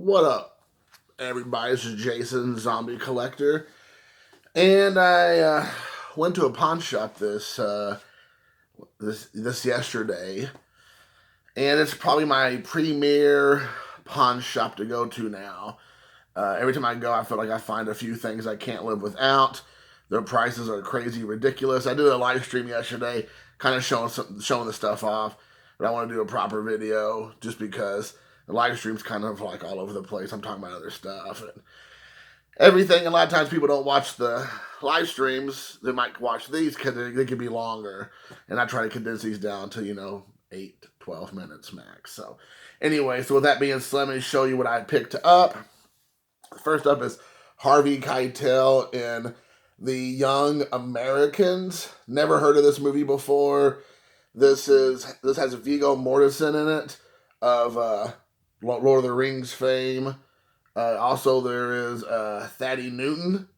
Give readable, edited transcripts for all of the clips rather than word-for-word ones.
What up, everybody? This is Jason, Zombie Collector, and I went to a pawn shop this yesterday, and it's probably my premier pawn shop to go to now. Every time I go, I feel like I find a few things I can't live without. Their prices are crazy, ridiculous. I did a live stream yesterday, kind of showing the stuff off, but I want to do a proper video just because the live stream's kind of like all over the place. I'm talking about other stuff and everything. A lot of times people don't watch the live streams. They might watch these because they can be longer, and I try to condense these down to 8, 12 minutes max. So anyway, so with that being said, let me show you what I picked up. First up is Harvey Keitel in The Young Americans. Never heard of this movie before. This has Viggo Mortensen in it of Lord of the Rings fame. Also, there is Thaddeus Newton.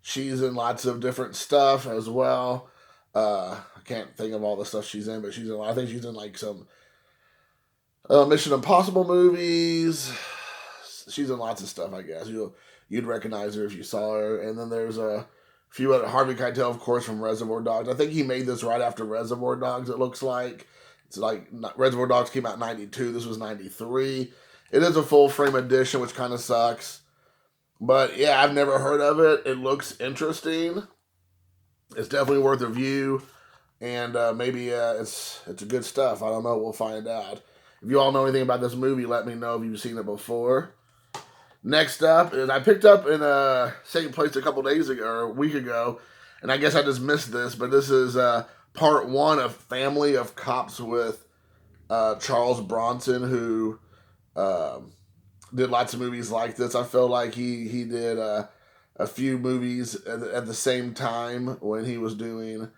She's in lots of different stuff as well. I can't think of all the stuff she's in, but I think she's in like some Mission Impossible movies. She's in lots of stuff, I guess. You'd recognize her if you saw her. And then there's a few other, Harvey Keitel, of course, from Reservoir Dogs. I think he made this right after Reservoir Dogs, it looks like. It's like Reservoir Dogs came out in 92. This was 93. It is a full-frame edition, which kind of sucks. But, yeah, I've never heard of it. It looks interesting. It's definitely worth a view. And maybe it's good stuff. I don't know. We'll find out. If you all know anything about this movie, let me know if you've seen it before. Next up is I picked up in a second place a couple days ago, or a week ago, and I guess I just missed this, but this is part 1 of Family of Cops with Charles Bronson, who did lots of movies like this. I feel like he did a few movies at the same time when he was doing.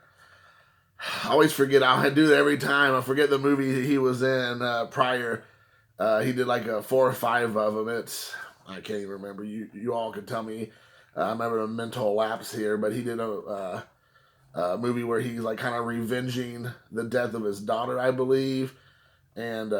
I always forget. I do that every time. I forget the movie he was in prior. He did like 4 or 5 of them. I can't even remember. You all can tell me. I'm having a mental lapse here, but he did a movie where he's like kind of revenging the death of his daughter, I believe. And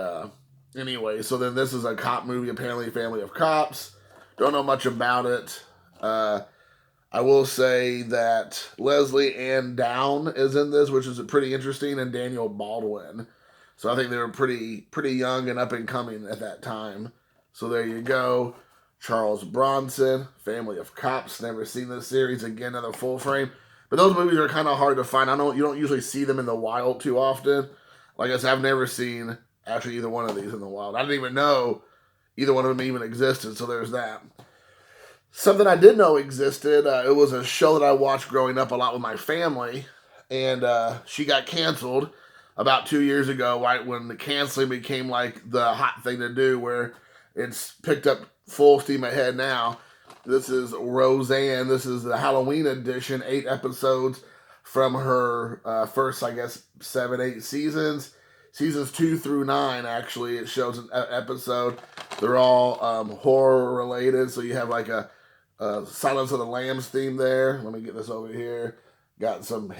anyway, so then this is a cop movie, apparently Family of Cops. Don't know much about it. I will say that Leslie Ann Down is in this, which is pretty interesting, and Daniel Baldwin. So I think they were pretty young and up and coming at that time. So there you go. Charles Bronson, Family of Cops. Never seen this series. Again, another full frame. But those movies are kind of hard to find. You don't usually see them in the wild too often. Like I said, I've never seen actually either one of these in the wild. I didn't even know either one of them even existed. So there's that. Something I did know existed. It was a show that I watched growing up a lot with my family. And she got canceled about 2 years ago, right when the canceling became like the hot thing to do, where it's picked up full steam ahead now. This is Roseanne. This is the Halloween edition, 8 episodes from her first, I guess, 7, 8 seasons. Seasons 2 through 9, actually, it shows an episode. They're all horror related, so you have like a Silence of the Lambs theme there. Let me get this over here. Got some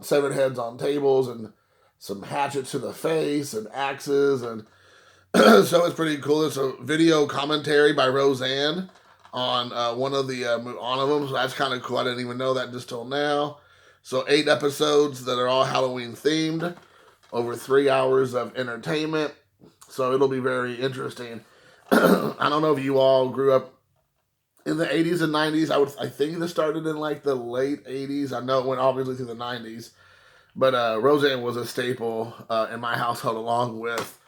severed heads on tables, and some hatchets to the face, and axes, and so it's pretty cool. It's a video commentary by Roseanne on one of them. So that's kind of cool. I didn't even know that just till now. So 8 episodes that are all Halloween themed, over 3 hours of entertainment. So it'll be very interesting. I don't know if you all grew up in the 80s and 90s. I think this started in like the late 80s. I know it went obviously through the 90s. But Roseanne was a staple in my household, along with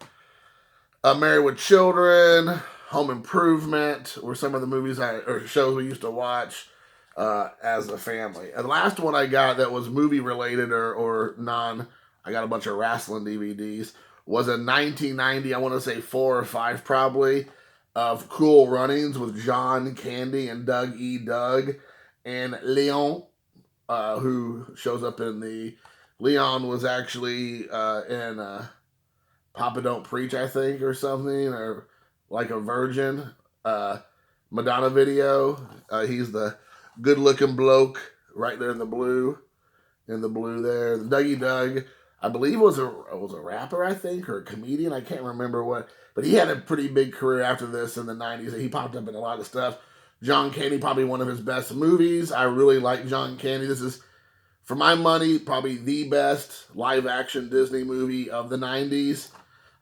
Married with Children, Home Improvement, were some of the movies or shows we used to watch as a family. And the last one I got that was movie related or non, I got a bunch of wrestling DVDs, was in 1990, I want to say 4 or 5 probably, of Cool Runnings with John Candy and Doug E. Doug, and Leon, who shows up in the... Leon was actually in Papa Don't Preach, I think, or something, or like a Virgin Madonna video. He's the good-looking bloke right there in the blue there. Dougie Doug, I believe was a rapper, I think, or a comedian. I can't remember what, but he had a pretty big career after this in the 90s. He popped up in a lot of stuff. John Candy, probably one of his best movies. I really like John Candy. This is, for my money, probably the best live action Disney movie of the 90s.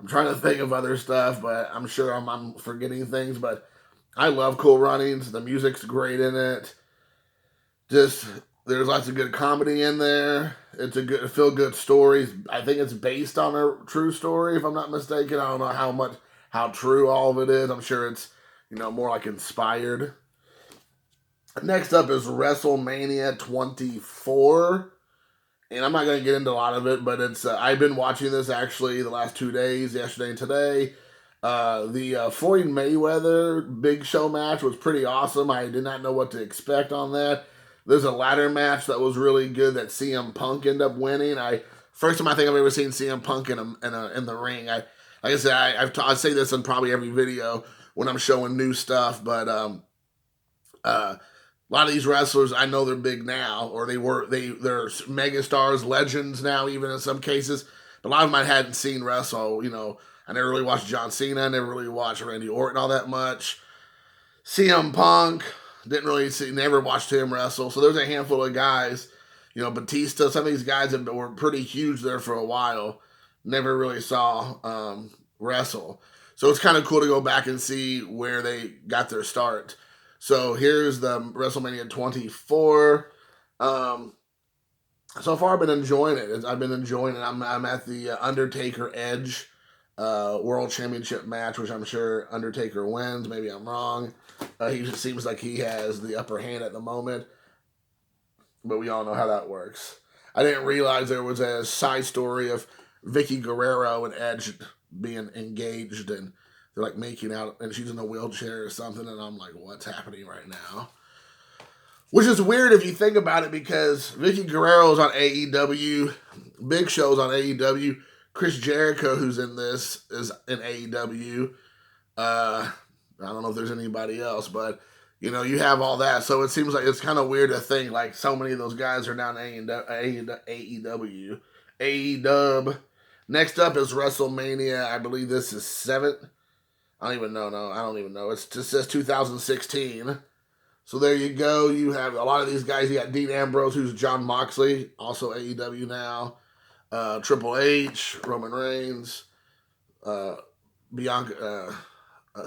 I'm trying to think of other stuff, but I'm sure I'm forgetting things. But I love Cool Runnings. The music's great in it. Just, there's lots of good comedy in there. It's a good, feel-good story. I think it's based on a true story, if I'm not mistaken. I don't know how true all of it is. I'm sure it's, more like inspired. Next up is WrestleMania 24. And I'm not going to get into a lot of it, but it's I've been watching this actually the last 2 days, yesterday and today. The Floyd Mayweather Big Show match was pretty awesome. I did not know what to expect on that. There's a ladder match that was really good that CM Punk ended up winning. First time I think I've ever seen CM Punk in the ring. Like I said, I say this in probably every video when I'm showing new stuff, but a lot of these wrestlers, I know they're big now, or they're megastars, legends now, even in some cases. But a lot of them I hadn't seen wrestle. I never really watched John Cena. I never really watched Randy Orton all that much. CM Punk, never watched him wrestle. So there's a handful of guys, Batista. Some of these guys were pretty huge there for a while. Never really saw wrestle. So it's kind of cool to go back and see where they got their start. So here's the WrestleMania 24. So far, I've been enjoying it. I'm at the Undertaker Edge World Championship match, which I'm sure Undertaker wins. Maybe I'm wrong. He just seems like he has the upper hand at the moment. But we all know how that works. I didn't realize there was a side story of Vicky Guerrero and Edge being engaged, and they're like making out, and she's in a wheelchair or something, and I'm like, what's happening right now? Which is weird if you think about it, because Vicky Guerrero's on AEW, Big Show's on AEW, Chris Jericho, who's in this, is in AEW. I don't know if there's anybody else, but you have all that, so it seems like it's kind of weird to think like so many of those guys are down in AEW. AEW. Next up is WrestleMania. I believe this is 7th. I don't even know. No, I don't even know. It just says 2016. So there you go. You have a lot of these guys. You got Dean Ambrose, who's John Moxley, also AEW now. Triple H, Roman Reigns, Bianca,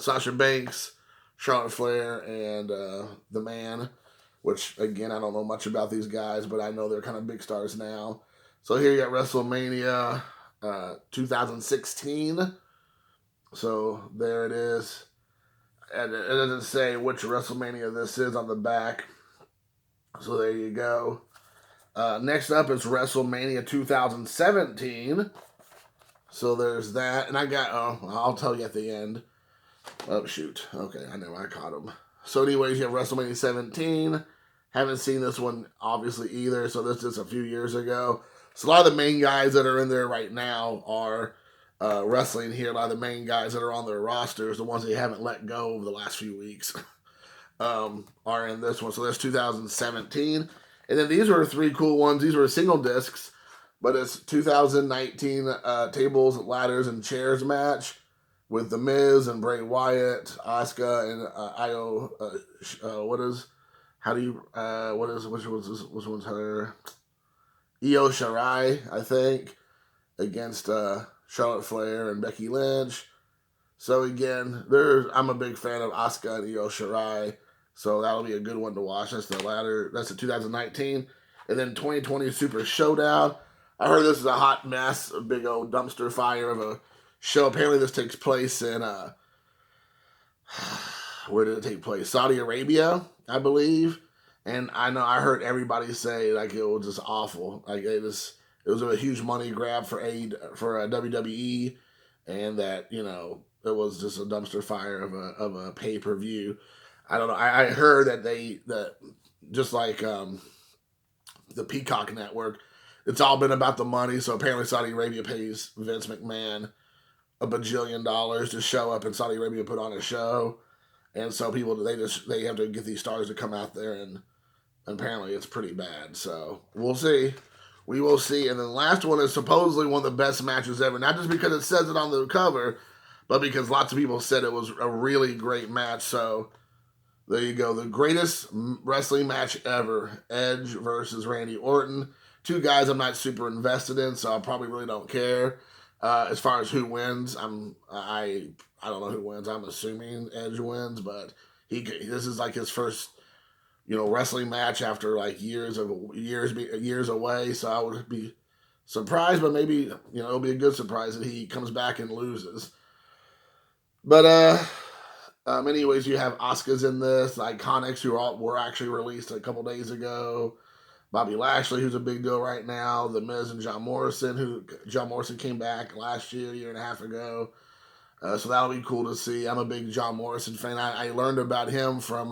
Sasha Banks, Charlotte Flair, and The Man, which, again, I don't know much about these guys, but I know they're kind of big stars now. So here you got WrestleMania 2016. So there it is. And it doesn't say which WrestleMania this is on the back. So there you go. Next up is WrestleMania 2017. So there's that. And I'll tell you at the end. Oh, shoot. Okay, I caught him. So anyways, you have WrestleMania 17. Haven't seen this one, obviously, either. So this is a few years ago. So a lot of the main guys that are in there right now are wrestling here. A lot of the main guys that are on their rosters, the ones they haven't let go over the last few weeks, are in this one. So that's 2017. And then these were 3 cool ones. These were single discs, but it's 2019 tables, ladders, and chairs match with The Miz and Bray Wyatt, Asuka, and which one's her? Io Shirai, I think, against Charlotte Flair and Becky Lynch. So again, I'm a big fan of Asuka and Io Shirai, so that'll be a good one to watch. That's the ladder. That's the 2019, and then 2020 Super Showdown. I heard this is a hot mess, a big old dumpster fire of a show. Apparently, this takes place in where did it take place? Saudi Arabia, I believe. And I heard everybody say like it was just awful. Like it was a huge money grab for WWE, and that it was just a dumpster fire of a pay-per-view. I don't know. I heard that just like the Peacock Network, it's all been about the money. So apparently Saudi Arabia pays Vince McMahon $1 bajillion to show up in Saudi Arabia, put on a show, and so people they have to get these stars to come out there, and apparently it's pretty bad. So we'll see. we will see. And then the last one is supposedly one of the best matches ever. Not just because it says it on the cover, but because lots of people said it was a really great match. So there you go. The greatest wrestling match ever. Edge versus Randy Orton. Two guys I'm not super invested in, so I probably really don't care. As far as who wins, I don't know who wins. I'm assuming Edge wins, but this is like his first wrestling match after like years away. So I would be surprised, but maybe it'll be a good surprise that he comes back and loses. But anyways, you have Asuka's in this, the Iconics who were actually released a couple days ago. Bobby Lashley, who's a big deal right now. The Miz and John Morrison, John Morrison came back last year and a half ago. So that'll be cool to see. I'm a big John Morrison fan. I learned about him from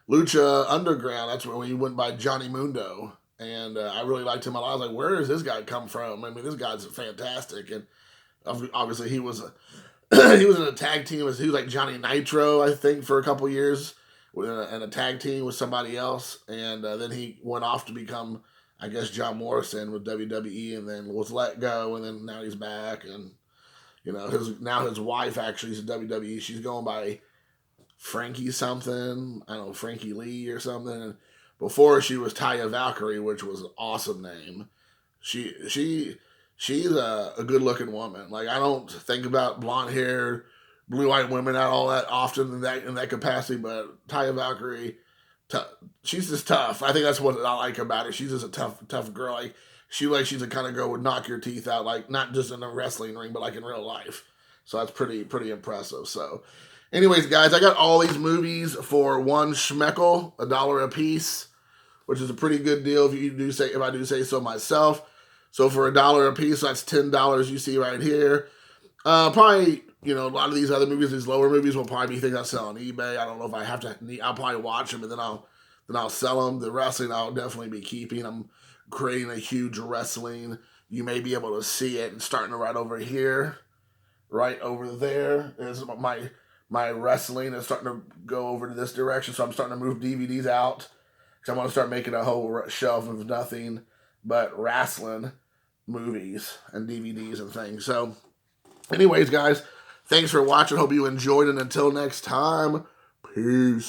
Lucha Underground. That's when he went by Johnny Mundo. And I really liked him a lot. I was like, where does this guy come from? I mean, this guy's fantastic. And obviously he was he was in a tag team. He was like Johnny Nitro, I think, for a couple years. In a tag team with somebody else. And then he went off to become, I guess, John Morrison with WWE, and then was let go. And then now he's back. And, his wife actually is WWE. She's going by Frankie something. I don't know, Frankie Lee or something. And before she was Taya Valkyrie, which was an awesome name. She's a good looking woman. Like, I don't think about blonde hair, blue-eyed women out all that often in that capacity, but Taya Valkyrie, she's just tough. I think that's what I like about her. She's just a tough girl. Like she's the kind of girl who would knock your teeth out, like not just in a wrestling ring, but like in real life. So that's pretty impressive. So, anyways, guys, I got all these movies for one schmeckel, $1 a piece, which is a pretty good deal if I do say so myself. So for $1 a piece, that's $10 you see right here. Probably. A lot of these other movies, these lower movies, will probably be things I sell on eBay. I don't know if I have to. I'll probably watch them and then I'll sell them. The wrestling I'll definitely be keeping. I'm creating a huge wrestling. You may be able to see it. It's starting right over here, right over there. Is my wrestling is starting to go over to this direction. So I'm starting to move DVDs out because I want to start making a whole shelf of nothing but wrestling movies and DVDs and things. So, anyways, guys. Thanks for watching. Hope you enjoyed it. Until next time, peace.